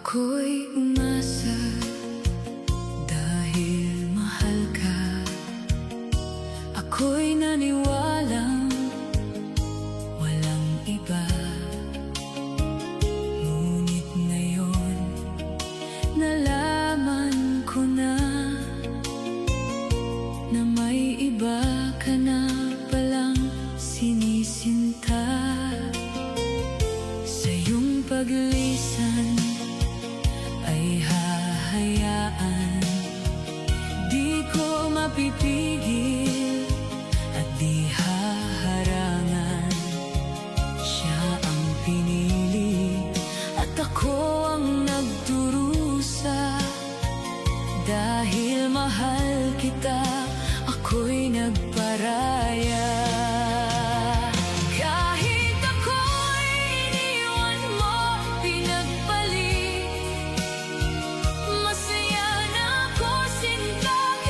Ako'y umasa dahil mahal ka. Ako'y naniwalang walang iba. Ngunit ngayon nalaman ko na may iba ka na palang sinisinta. Sa iyong paglisan ay hahayaan, di ko mapipigil at di haharangan. Siya ang pinili at ako ang nagdurusa, dahil mahal